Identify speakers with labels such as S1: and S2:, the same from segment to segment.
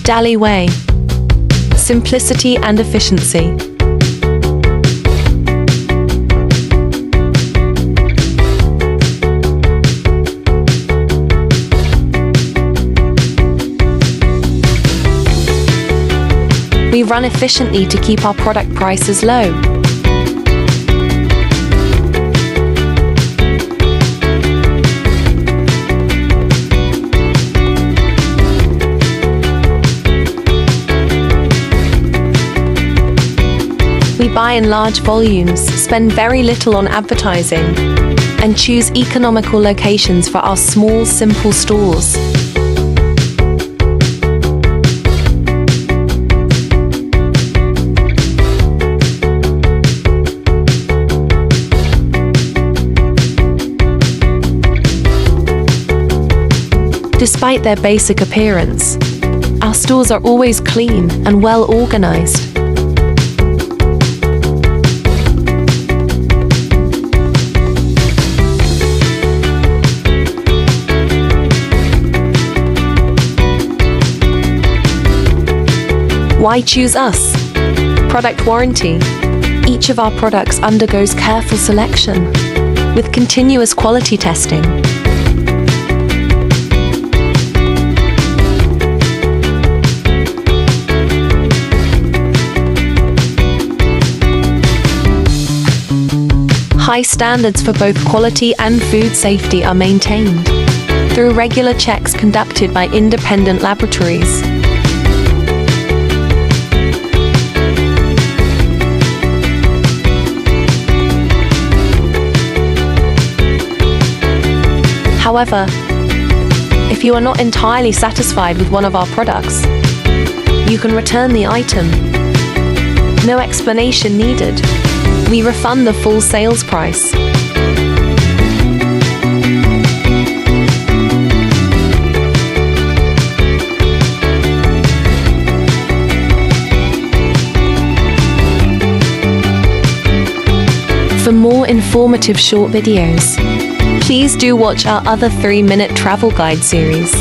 S1: DALI way. Simplicity and efficiency. We run efficiently to keep our product prices low. We buy in large volumes, spend very little on advertising, and choose economical locations for our small, simple stores. Despite their basic appearance, our stores are always clean and well organized. Why choose us? Product warranty. Each of our products undergoes careful selection, with continuous quality testing. High standards for both quality and food safety are maintained through regular checks conducted by independent laboratories. However, if you are not entirely satisfied with one of our products, you can return the item. No explanation needed. We refund the full sales price. For more informative short videos, please do watch our other 3-minute travel guide series.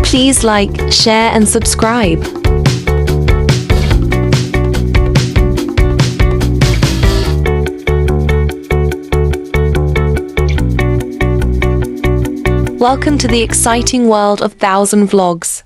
S1: Please like, share, and subscribe. Welcome to the exciting world of 1000 vlogs.